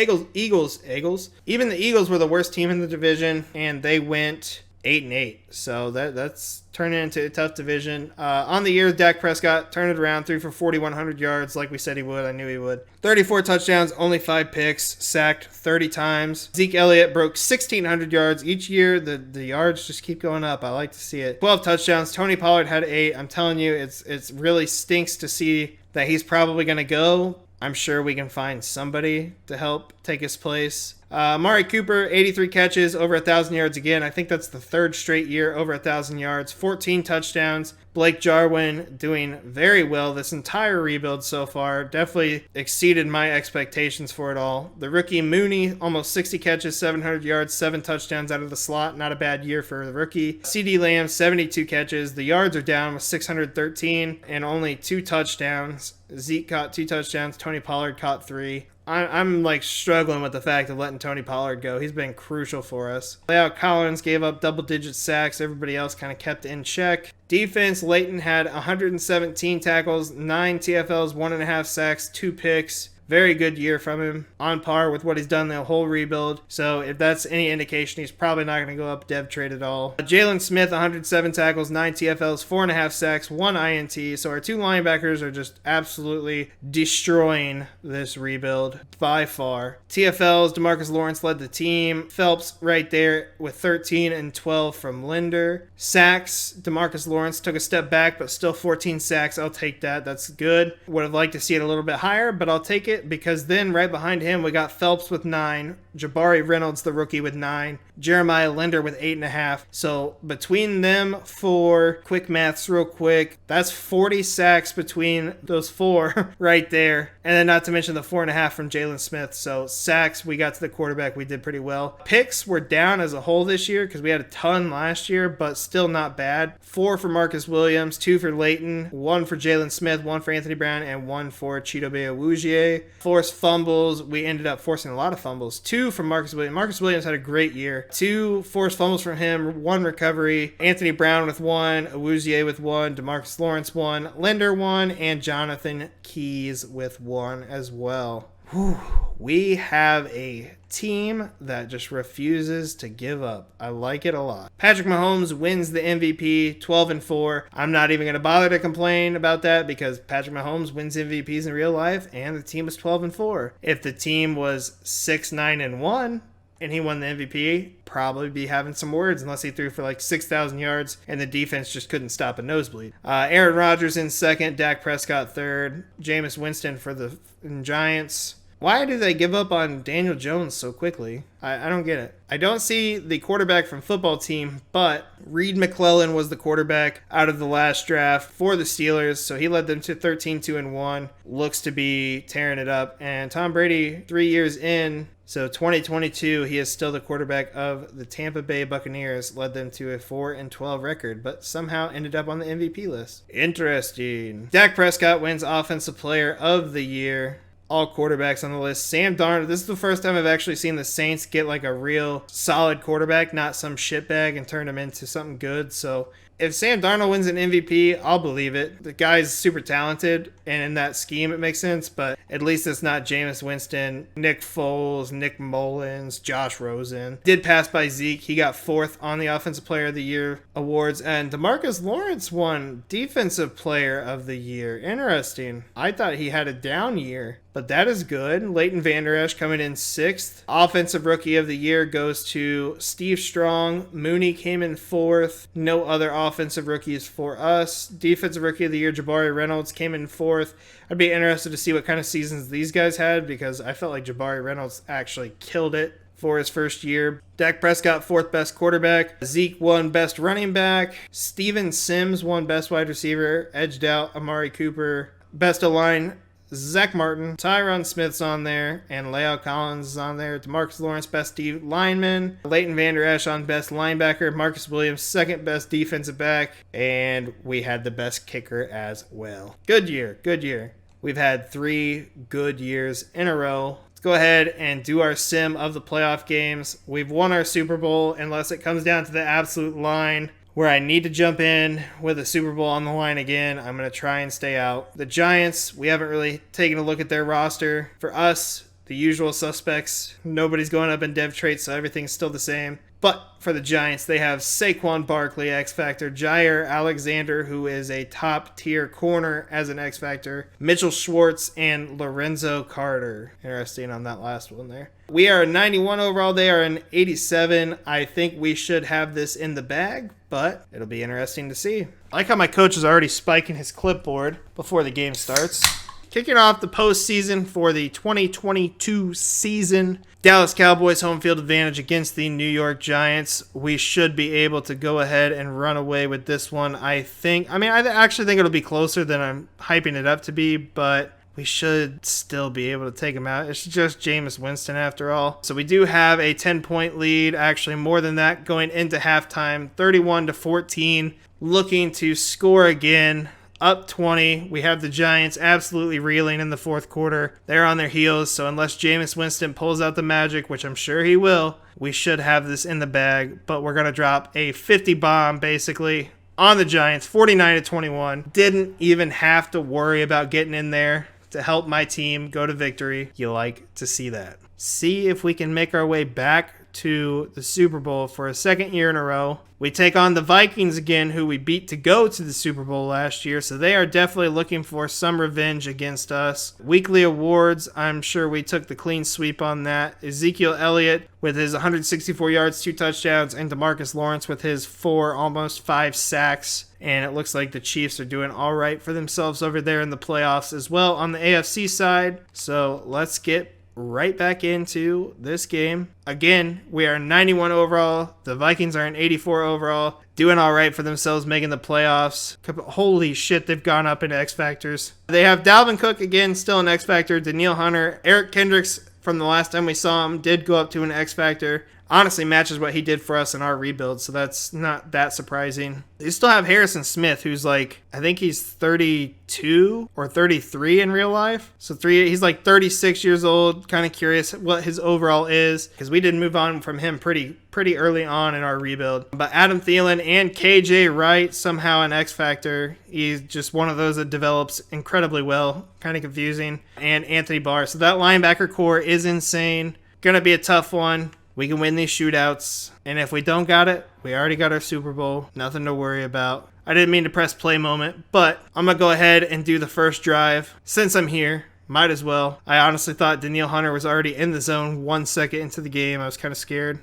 even the Eagles were the worst team in the division, and they went 8-8. So that's turning into a tough division. On the year, Dak Prescott turned it around, threw for 4,100 yards like we said he would. I knew he would. 34 touchdowns, only 5 picks, sacked 30 times. Zeke Elliott broke 1,600 yards each year. The yards just keep going up. I like to see it. 12 touchdowns. Tony Pollard had 8. I'm telling you, it's really stinks to see that he's probably going to go. I'm sure we can find somebody to help take his place. Amari Cooper, 83 catches, over 1,000 yards again. I think that's the 3rd straight year over 1,000 yards, 14 touchdowns. Blake Jarwin doing very well this entire rebuild so far. Definitely exceeded my expectations for it all. The rookie Mooney, almost 60 catches, 700 yards, 7 touchdowns out of the slot. Not a bad year for the rookie. CeeDee Lamb, 72 catches. The yards are down with 613 and only 2 touchdowns. Zeke caught 2 touchdowns. Tony Pollard caught 3. I'm like struggling with the fact of letting Tony Pollard go. He's been crucial for us. La'el Collins gave up double-digit sacks. Everybody else kind of kept in check. Defense, Leighton had 117 tackles, 9 TFLs, 1.5 sacks, 2 picks. Very good year from him, on par with what he's done the whole rebuild. So if that's any indication, he's probably not going to go up dev trade at all. Jalen Smith, 107 tackles, 9 TFLs, 4.5 sacks, 1 INT. So our 2 linebackers are just absolutely destroying this rebuild by far. TFLs, DeMarcus Lawrence led the team. Phelps right there with 13 and 12 from Linder. Sacks, DeMarcus Lawrence took a step back, but still 14 sacks. I'll take that. That's good. Would have liked to see it a little bit higher, but I'll take it. Because then right behind him, we got Phelps with 9, Jabari Reynolds, the rookie, with 9, Jeremiah Linder with 8.5. So between them 4, quick maths real quick, that's 40 sacks between those 4 right there. And then not to mention the 4.5 from Jalen Smith. So sacks, we got to the quarterback, we did pretty well. Picks were down as a whole this year because we had a ton last year, but still not bad. 4 for Marcus Williams, 2 for Leighton, 1 for Jalen Smith, 1 for Anthony Brown, and 1 for Chidobe Awuzie. Forced fumbles. We ended up forcing a lot of fumbles. 2 from Marcus Williams. Marcus Williams had a great year. 2 forced fumbles from him. 1 recovery. Anthony Brown with 1. Awuzie with 1. DeMarcus Lawrence 1. Linder 1. And Jonathan Keys with 1 as well. Whew. We have a team that just refuses to give up. I like it a lot. Patrick Mahomes wins the MVP, 12-4. I'm not even going to bother to complain about that because Patrick Mahomes wins MVPs in real life and the team was 12-4. If the team was 6-9-1 and he won the MVP, probably be having some words unless he threw for like 6,000 yards and the defense just couldn't stop a nosebleed. Aaron Rodgers in second, Dak Prescott third, Jameis Winston for the Giants. Why do they give up on Daniel Jones so quickly? I don't get it. I don't see the quarterback from football team, but Reed McClellan was the quarterback out of the last draft for the Steelers, so he led them to 13-2-1. Looks to be tearing it up. And Tom Brady, 3 years in, so 2022, he is still the quarterback of the Tampa Bay Buccaneers, led them to a 4-12 record, but somehow ended up on the MVP list. Interesting. Dak Prescott wins Offensive Player of the Year. all quarterbacks on the list. Sam Darnold, this is the first time I've actually seen the Saints get like a real solid quarterback, not some shitbag, and turn him into something good. So if Sam Darnold wins an MVP, I'll believe it. The guy's super talented, and in that scheme, it makes sense, but at least it's not Jameis Winston, Nick Foles, Nick Mullins, Josh Rosen. Did pass by Zeke. He got 4th on the Offensive Player of the Year awards, and DeMarcus Lawrence won Defensive Player of the Year. Interesting. I thought he had a down year, but that is good. Leighton Vander Esch coming in 6th. Offensive Rookie of the Year goes to Steve Strong. Mooney came in 4th. No other offensive rookies for us. Defensive Rookie of the Year, Jabari Reynolds came in 4th. I'd be interested to see what kind of seasons these guys had, because I felt like Jabari Reynolds actually killed it for his first year. Dak Prescott, 4th best quarterback. Zeke won best running back. Steven Sims won best wide receiver. Edged out Amari Cooper. Best O-line, Zach Martin. Tyron Smith's on there, and Leo Collins is on there. DeMarcus Lawrence, best lineman. Leighton Vander Esch on best linebacker. Marcus Williams, 2nd best defensive back. And we had the best kicker as well. Good year. Good year. We've had 3 good years in a row. Let's go ahead and do our sim of the playoff games. We've won our Super Bowl, unless it comes down to the absolute line where I need to jump in with a Super Bowl on the line again. I'm going to try and stay out. The Giants, we haven't really taken a look at their roster. For us, the usual suspects. Nobody's going up in dev traits, so everything's still the same. But for the Giants, they have Saquon Barkley, X Factor, Jair Alexander, who is a top-tier corner as an X Factor, Mitchell Schwartz, and Lorenzo Carter. Interesting on that last one there. We are 91 overall. They are an 87. I think we should have this in the bag, but it'll be interesting to see. I like how my coach is already spiking his clipboard before the game starts. Kicking off the postseason for the 2022 season, Dallas Cowboys home field advantage against the New York Giants. We should be able to go ahead and run away with this one, I think. I actually think it'll be closer than I'm hyping it up to be, but we should still be able to take them out. It's just Jameis Winston after all. So we do have a 10-point lead, actually more than that, going into halftime, 31-14, looking to score again. Up 20. We have the Giants absolutely reeling in the 4th quarter. They're on their heels, so unless Jameis Winston pulls out the magic, which I'm sure he will, we should have this in the bag. But we're going to drop a 50 bomb, basically, on the Giants, 49-21. Didn't even have to worry about getting in there to help my team go to victory. You like to see that. See if we can make our way back to the Super Bowl for a 2nd year in a row. We take on the Vikings again, who we beat to go to the Super Bowl last year, so they are definitely looking for some revenge against us. Weekly awards, I'm sure we took the clean sweep on that. Ezekiel Elliott with his 164 yards, 2 touchdowns, and DeMarcus Lawrence with his 4, almost 5 sacks. And it looks like the Chiefs are doing all right for themselves over there in the playoffs as well on the AFC side. So let's get right back into this game. Again, we are 91 overall. The Vikings are an 84 overall. Doing all right for themselves, making the playoffs. Holy shit, they've gone up into X Factors. They have Dalvin Cook again, still an X Factor. Danielle Hunter. Eric Kendricks, from the last time we saw him, did go up to an X Factor. Honestly matches what he did for us in our rebuild, so that's not that surprising. They still have Harrison Smith, who's like, I think he's 32 or 33 in real life. So he's like 36 years old. Kind of curious what his overall is, because we did move on from him pretty early on in our rebuild. But Adam Thielen and KJ Wright, somehow an X Factor. He's just one of those that develops incredibly well. Kind of confusing. And Anthony Barr. So that linebacker core is insane. Gonna be a tough one. We can win these shootouts, and if we don't got it, we already got our Super Bowl. Nothing to worry about. I didn't mean to press play moment, but I'm going to go ahead and do the first drive. Since I'm here, might as well. I honestly thought Danielle Hunter was already in the zone 1 second into the game. I was kind of scared.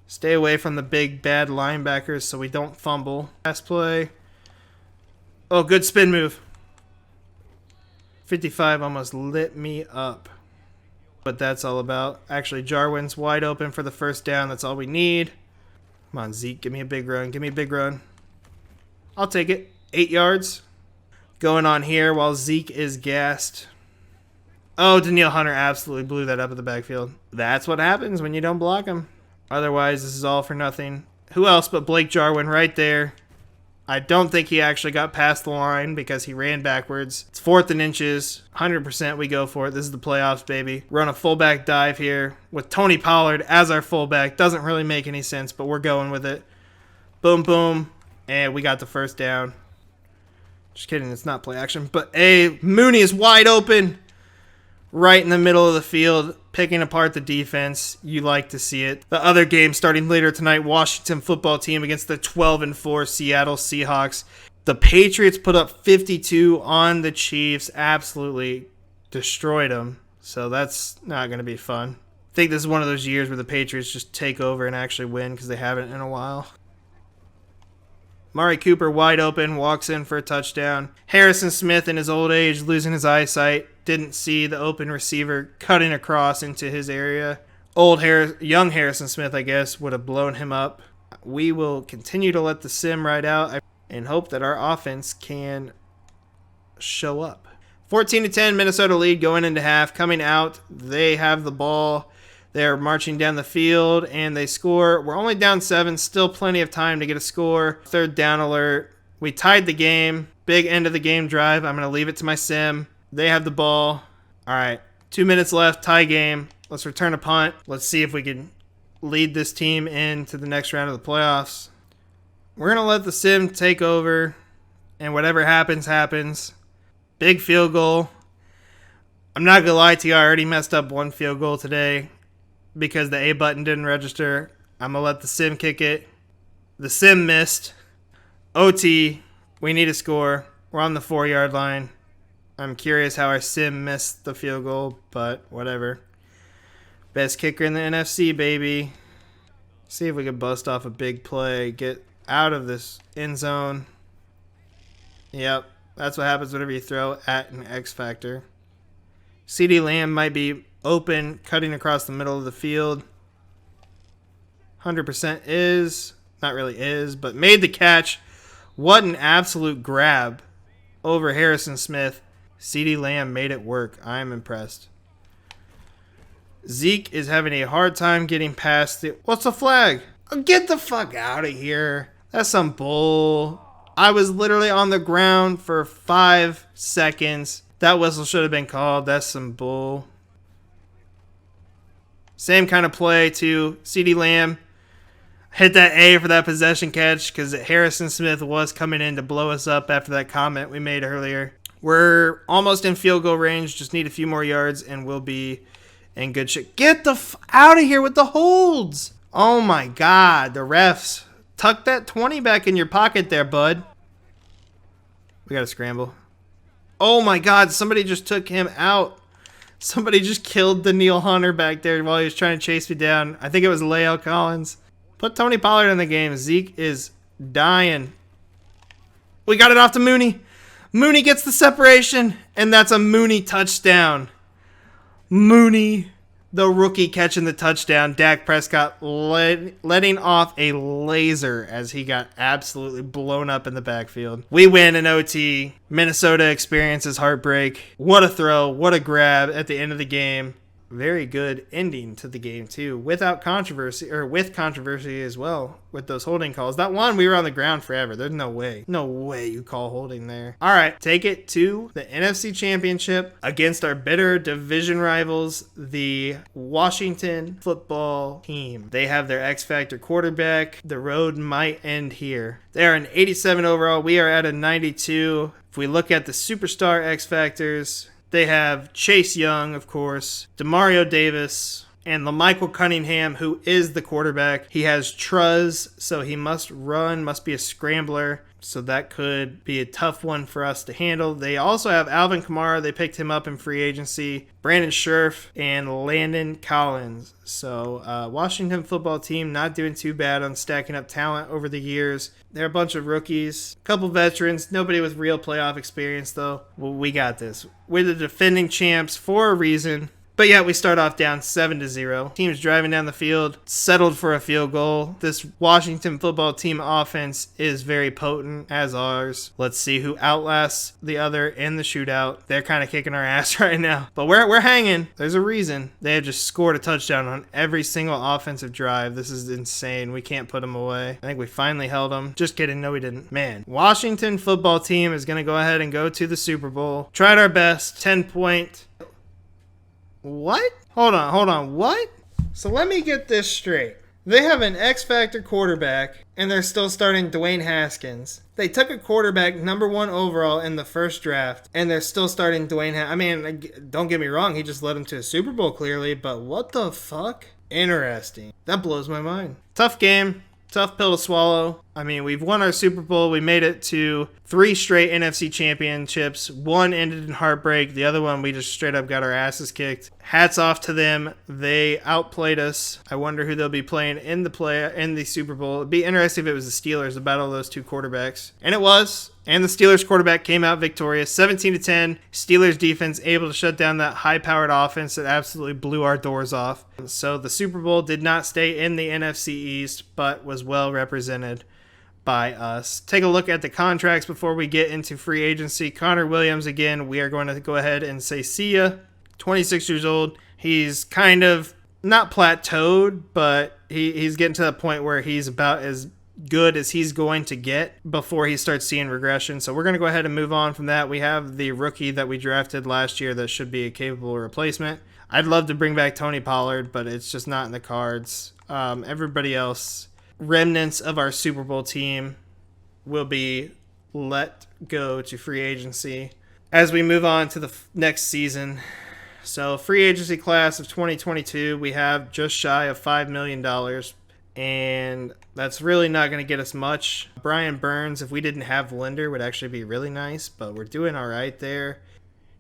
Stay away from the big, bad linebackers so we don't fumble. Pass play. Oh, good spin move. 55 almost lit me up. What that's all about. Actually, Jarwin's wide open for the first down. That's all we need. Come on, Zeke. Give me a big run. Give me a big run. I'll take it. 8 yards. Going on here while Zeke is gassed. Oh, Danielle Hunter absolutely blew that up at the backfield. That's what happens when you don't block him. Otherwise, this is all for nothing. Who else but Blake Jarwin right there. I don't think he actually got past the line because he ran backwards. It's 4th and inches. 100% we go for it. This is the playoffs, baby. We're on a fullback dive here with Tony Pollard as our fullback. Doesn't really make any sense, but we're going with it. Boom, boom. And we got the first down. Just kidding, it's not play action. But Mooney is wide open. Right in the middle of the field, picking apart the defense. You like to see it. The other game starting later tonight, Washington football team against the 12-4 Seattle Seahawks. The Patriots put up 52 on the Chiefs. Absolutely destroyed them. So that's not going to be fun. I think this is one of those years where the Patriots just take over and actually win because they haven't in a while. Amari Cooper wide open, walks in for a touchdown. Harrison Smith in his old age, losing his eyesight, didn't see the open receiver cutting across into his area. Young Harrison Smith, I guess, would have blown him up. We will continue to let the sim ride out and hope that our offense can show up. 14-10, Minnesota lead going into half. Coming out, they have the ball. They're marching down the field, and they score. We're only down 7. Still plenty of time to get a score. 3rd down alert. We tied the game. Big end of the game drive. I'm going to leave it to my sim. They have the ball. All right, 2 minutes left. Tie game. Let's return a punt. Let's see if we can lead this team into the next round of the playoffs. We're going to let the sim take over, and whatever happens, happens. Big field goal. I'm not going to lie to you. I already messed up 1 field goal today because the A button didn't register. I'm going to let the sim kick it. The sim missed. OT. We need a score. We're on the 4-yard line. I'm curious how our sim missed the field goal, but whatever. Best kicker in the NFC, baby. See if we can bust off a big play. Get out of this end zone. Yep. That's what happens whenever you throw at an X factor. CeeDee Lamb might be open, cutting across the middle of the field. 100% is. Not really is, but made the catch. What an absolute grab over Harrison Smith. CeeDee Lamb made it work. I am impressed. Zeke is having a hard time getting past the... What's the flag? Oh, get the fuck out of here. That's some bull. I was literally on the ground for 5 seconds. That whistle should have been called. That's some bull. Same kind of play to CeeDee Lamb. Hit that A for that possession catch because Harrison Smith was coming in to blow us up after that comment we made earlier. We're almost in field goal range. Just need a few more yards and we'll be in good shape. Get the out of here with the holds. Oh my God. The refs. Tuck that 20 back in your pocket there, bud. We got to scramble. Oh my God. Somebody just took him out. Somebody just killed the Neil Hunter back there while he was trying to chase me down. I think it was Lael Collins. Put Tony Pollard in the game. Zeke is dying. We got it off to Mooney. Mooney gets the separation, and that's a Mooney touchdown. Mooney, the rookie, catching the touchdown. Dak Prescott letting off a laser as he got absolutely blown up in the backfield. We win in OT. Minnesota experiences heartbreak. What a throw. What a grab at the end of the game. Very good ending to the game, too, without controversy, or with controversy as well, with those holding calls. That one, we were on the ground forever. There's no way. No way you call holding there. All right, take it to the NFC Championship against our bitter division rivals, the Washington football team. They have their X-Factor quarterback. The road might end here. They are an 87 overall. We are at a 92. If we look at the superstar X-Factors, they have Chase Young, of course, Demario Davis, and LaMichael Cunningham, who is the quarterback. He has Truz, so he must run, must be a scrambler. So that could be a tough one for us to handle. They also have Alvin Kamara. They picked him up in free agency. Brandon Scherf and Landon Collins. So Washington football team not doing too bad on stacking up talent over the years. They're a bunch of rookies, a couple veterans, nobody with real playoff experience though. Well, we got this. We're the defending champs for a reason. But yeah, we start off down 7-0. Team's driving down the field, settled for a field goal. This Washington football team offense is very potent, as ours. Let's see who outlasts the other in the shootout. They're kind of kicking our ass right now. But we're hanging. There's a reason. They have just scored a touchdown on every single offensive drive. This is insane. We can't put them away. I think we finally held them. Just kidding. No, we didn't. Man, Washington football team is going to go ahead and go to the Super Bowl. Tried our best. 10-point. What? Hold on. What? So let me get this straight. They have an X-Factor quarterback, and they're still starting Dwayne Haskins. They took a quarterback number 1 overall in the first draft, and they're still starting Dwayne Haskins. I mean, don't get me wrong. He just led them to a Super Bowl, clearly, but what the fuck? Interesting. That blows my mind. Tough game. Tough pill to swallow. I mean, we've won our Super Bowl. We made it to 3 straight NFC championships. One ended in heartbreak. The other one, we just straight up got our asses kicked. Hats off to them. They outplayed us. I wonder who they'll be playing in the Super Bowl. It'd be interesting if it was the Steelers, the battle of those 2 quarterbacks. And it was. And the Steelers quarterback came out victorious. 17-10. Steelers defense able to shut down that high-powered offense that absolutely blew our doors off. So the Super Bowl did not stay in the NFC East, but was well represented by us. Take a look at the contracts before we get into free agency. Connor Williams, again, we are going to go ahead and say see ya. 26 years old. He's kind of not plateaued, but he's getting to the point where he's about as good as he's going to get before he starts seeing regression. So we're going to go ahead and move on from that. We have the rookie that we drafted last year that should be a capable replacement. I'd love to bring back Tony Pollard, but it's just not in the cards. Everybody else, remnants of our Super Bowl team, will be let go to free agency as we move on to the next season. So free agency class of 2022, we have just shy of $5 million. And that's really not going to get us much. Brian Burns, if we didn't have Linder, would actually be really nice, but we're doing all right there.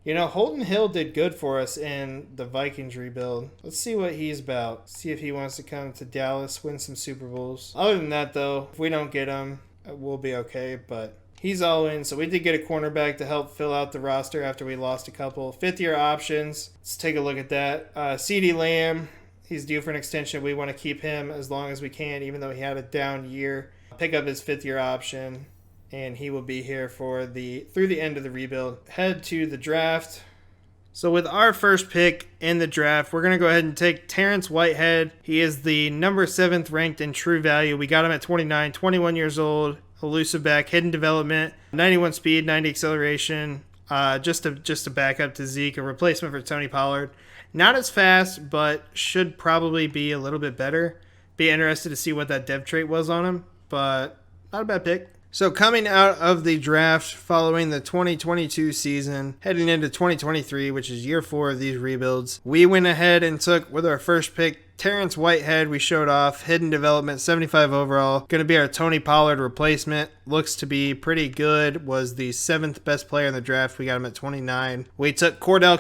You know, Holton Hill did good for us in the Vikings rebuild. Let's see what he's about. See if he wants to come to Dallas, win some Super Bowls. Other than that, though, if we don't get him, we'll be okay, but he's all in. So we did get a cornerback to help fill out the roster after we lost a couple. 5th-year options. Let's take a look at that. CeeDee Lamb. He's due for an extension. We want to keep him as long as we can, even though he had a down year. Pick up his 5th-year option, and he will be here through the end of the rebuild. Head to the draft. So with our first pick in the draft, we're going to go ahead and take Terrence Whitehead. He is the number 7th ranked in true value. We got him at 29, 21 years old, elusive back, hidden development, 91 speed, 90 acceleration, just to back up to Zeke, a replacement for Tony Pollard. Not as fast, but should probably be a little bit better. Be interested to see what that dev trait was on him, but not a bad pick. So coming out of the draft following the 2022 season, heading into 2023, which is year 4 of these rebuilds, we went ahead and took, with our first pick, Terrence Whitehead. We showed off, hidden development, 75 overall. Going to be our Tony Pollard replacement. Looks to be pretty good. Was the 7th best player in the draft. We got him at 29. We took Cordell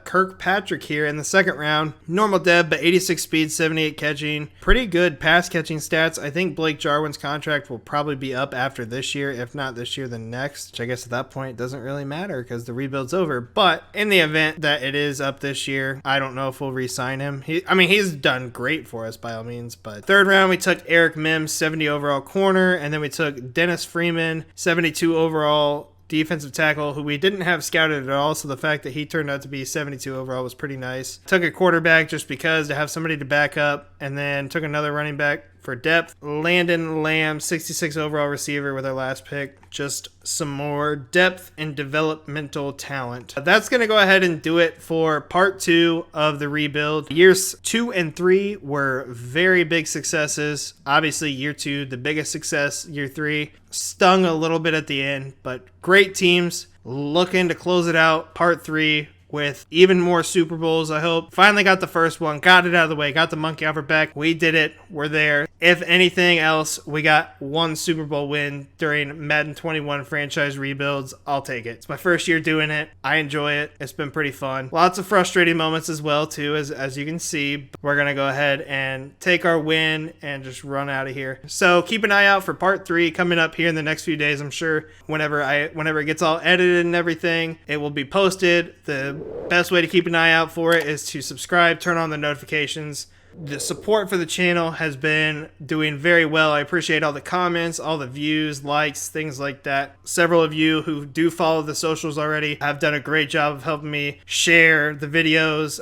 Kirkpatrick here in the 2nd round. Normal dev, but 86 speed, 78 catching. Pretty good pass catching stats. I think Blake Jarwin's contract will probably be up after this year. If not this year, then next. Which I guess at that point it doesn't really matter because the rebuild's over. But in the event that it is up this year, I don't know if we'll re-sign him. He's done great for us by all means. But 3rd round, we took Eric Mims, 70 overall corner. And then we took Dennis Freeman, 72 overall defensive tackle, who we didn't have scouted at all. So the fact that he turned out to be 72 overall was pretty nice. Took a quarterback just because to have somebody to back up. And then took another running back for depth. Landon Lamb, 66 overall receiver with our last pick. Just some more depth and developmental talent. That's going to go ahead and do it for part 2 of the rebuild. Years 2 and 3 were very big successes. Obviously, year 2, the biggest success. Year 3 stung a little bit at the end, but great teams looking to close it out. Part 3 with even more Super Bowls, I hope. Finally got the first one, got it out of the way, got the monkey off our back. We did it. We're there. If anything else, we got 1 Super Bowl win during Madden 21 franchise rebuilds. I'll take it. It's my first year doing it. I enjoy it. It's been pretty fun. Lots of frustrating moments as well, too, as you can see. We're going to go ahead and take our win and just run out of here. So keep an eye out for part 3 coming up here in the next few days. I'm sure whenever it gets all edited and everything, it will be posted. The Best way to keep an eye out for it is to subscribe, turn on the notifications. The support for the channel has been doing very well. I appreciate all the comments, all the views, likes, things like that. Several of you who do follow the socials already have done a great job of helping me share the videos,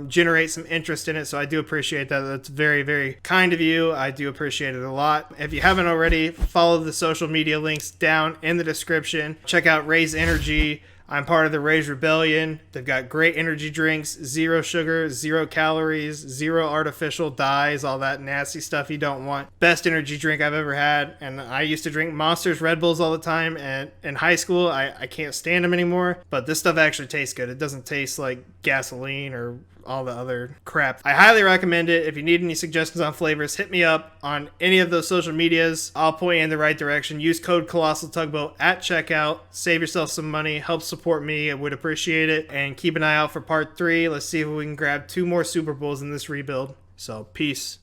generate some interest in it. So I do appreciate that. That's very, very kind of you. I do appreciate it a lot. If you haven't already, follow the social media links down in the description. Check out Raise Energy. I'm part of the Raise Rebellion. They've got great energy drinks, 0 sugar, 0 calories, 0 artificial dyes, all that nasty stuff you don't want. Best energy drink I've ever had. And I used to drink Monsters, Red Bulls all the time. And in high school, I can't stand them anymore. But this stuff actually tastes good. It doesn't taste like gasoline or all the other crap. I highly recommend it. If you need any suggestions on flavors, hit me up on any of those social medias. I'll point you in the right direction. Use code ColossalTugboat at checkout. Save yourself some money. Help support me. I would appreciate it. And keep an eye out for part 3. Let's see if we can grab 2 more Super Bowls in this rebuild. So, peace.